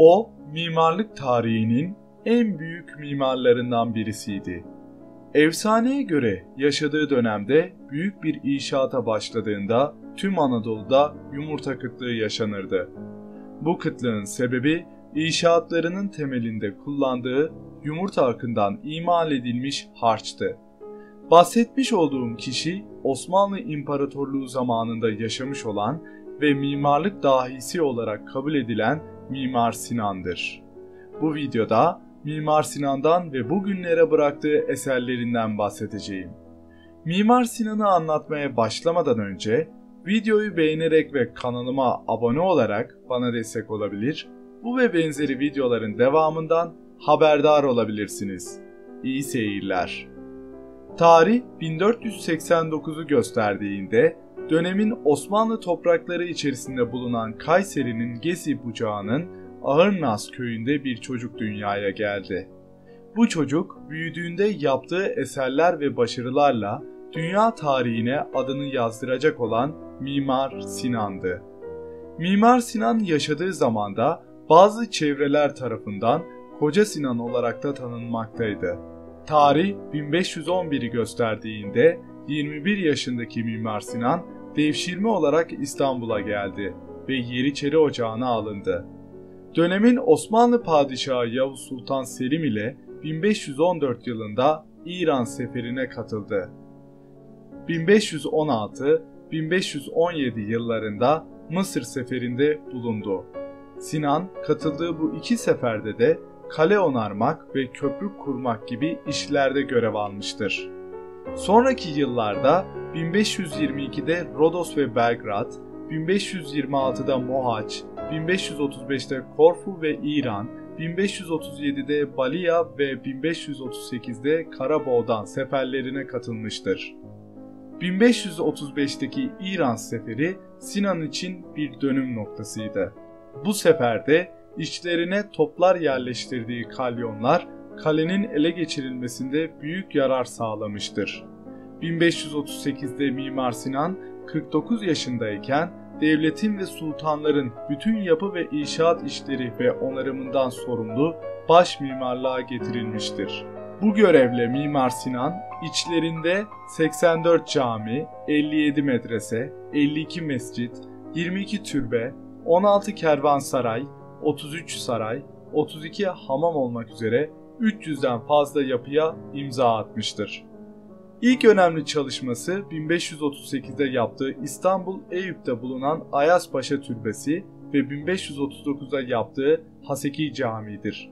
O, mimarlık tarihinin en büyük mimarlarından birisiydi. Efsaneye göre yaşadığı dönemde büyük bir inşaata başladığında tüm Anadolu'da yumurta kıtlığı yaşanırdı. Bu kıtlığın sebebi inşaatlarının temelinde kullandığı yumurta akından imal edilmiş harçtı. Bahsetmiş olduğum kişi Osmanlı İmparatorluğu zamanında yaşamış olan ve mimarlık dahisi olarak kabul edilen Mimar Sinan'dır. Bu videoda Mimar Sinan'dan ve bugünlere bıraktığı eserlerinden bahsedeceğim. Mimar Sinan'ı anlatmaya başlamadan önce videoyu beğenerek ve kanalıma abone olarak bana destek olabilir, bu ve benzeri videoların devamından haberdar olabilirsiniz. İyi seyirler. Tarih 1489'u gösterdiğinde dönemin Osmanlı toprakları içerisinde bulunan Kayseri'nin Gezi bucağının Ağırnaz köyünde bir çocuk dünyaya geldi. Bu çocuk büyüdüğünde yaptığı eserler ve başarılarla dünya tarihine adını yazdıracak olan Mimar Sinan'dı. Mimar Sinan yaşadığı zamanda bazı çevreler tarafından Koca Sinan olarak da tanınmaktaydı. Tarih 1511'i gösterdiğinde 21 yaşındaki Mimar Sinan devşirme olarak İstanbul'a geldi ve Yeniçeri Ocağı'na alındı. Dönemin Osmanlı Padişahı Yavuz Sultan Selim ile 1514 yılında İran seferine katıldı. 1516-1517 yıllarında Mısır seferinde bulundu. Sinan katıldığı bu iki seferde de kale onarmak ve köprü kurmak gibi işlerde görev almıştır. Sonraki yıllarda 1522'de Rodos ve Belgrad, 1526'da Mohaç, 1535'te Korfu ve İran, 1537'de Balya ve 1538'de Karaboğdan seferlerine katılmıştır. 1535'teki İran seferi Sinan için bir dönüm noktasıydı. Bu seferde içlerine toplar yerleştirdiği kalyonlar kalenin ele geçirilmesinde büyük yarar sağlamıştır. 1538'de Mimar Sinan 49 yaşındayken devletin ve sultanların bütün yapı ve inşaat işleri ve onarımından sorumlu baş mimarlığa getirilmiştir. Bu görevle Mimar Sinan içlerinde 84 cami, 57 medrese, 52 mescit, 22 türbe, 16 kervansaray, 33 saray, 32 hamam olmak üzere 300'den fazla yapıya imza atmıştır. İlk önemli çalışması 1538'de yaptığı İstanbul Eyüp'te bulunan Ayaspaşa Türbesi ve 1539'da yaptığı Haseki Camii'dir.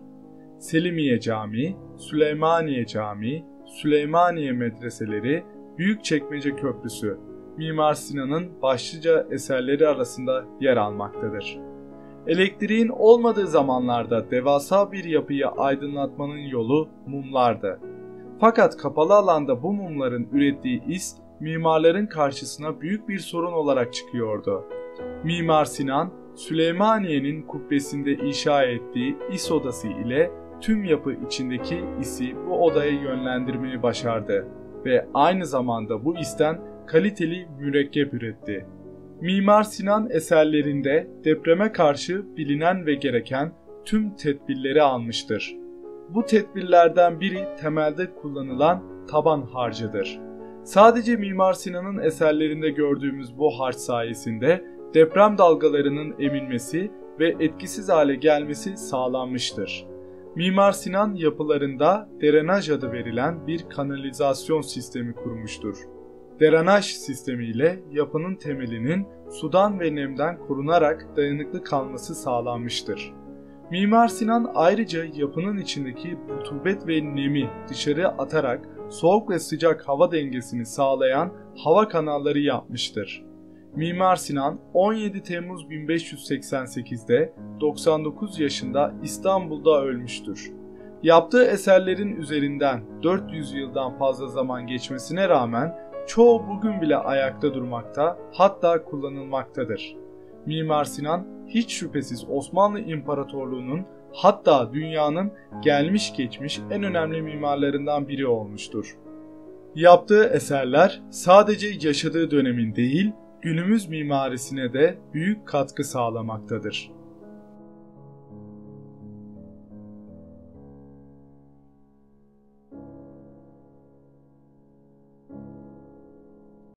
Selimiye Camii, Süleymaniye Camii, Süleymaniye Medreseleri, Büyükçekmece Köprüsü, Mimar Sinan'ın başlıca eserleri arasında yer almaktadır. Elektriğin olmadığı zamanlarda devasa bir yapıyı aydınlatmanın yolu mumlardı. Fakat kapalı alanda bu mumların ürettiği is mimarların karşısına büyük bir sorun olarak çıkıyordu. Mimar Sinan, Süleymaniye'nin kubbesinde inşa ettiği is odası ile tüm yapı içindeki isi bu odaya yönlendirmeyi başardı ve aynı zamanda bu isten kaliteli mürekkep üretti. Mimar Sinan eserlerinde depreme karşı bilinen ve gereken tüm tedbirleri almıştır. Bu tedbirlerden biri temelde kullanılan taban harcıdır. Sadece Mimar Sinan'ın eserlerinde gördüğümüz bu harç sayesinde deprem dalgalarının emilmesi ve etkisiz hale gelmesi sağlanmıştır. Mimar Sinan yapılarında drenaj adı verilen bir kanalizasyon sistemi kurmuştur. Drenaj sistemiyle yapının temelinin sudan ve nemden korunarak dayanıklı kalması sağlanmıştır. Mimar Sinan ayrıca yapının içindeki rutubet ve nemi dışarı atarak soğuk ve sıcak hava dengesini sağlayan hava kanalları yapmıştır. Mimar Sinan 17 Temmuz 1588'de 99 yaşında İstanbul'da ölmüştür. Yaptığı eserlerin üzerinden 400 yıldan fazla zaman geçmesine rağmen çoğu bugün bile ayakta durmakta, hatta kullanılmaktadır. Mimar Sinan hiç şüphesiz Osmanlı İmparatorluğu'nun, hatta dünyanın gelmiş geçmiş en önemli mimarlarından biri olmuştur. Yaptığı eserler sadece yaşadığı dönemin değil, günümüz mimarisine de büyük katkı sağlamaktadır.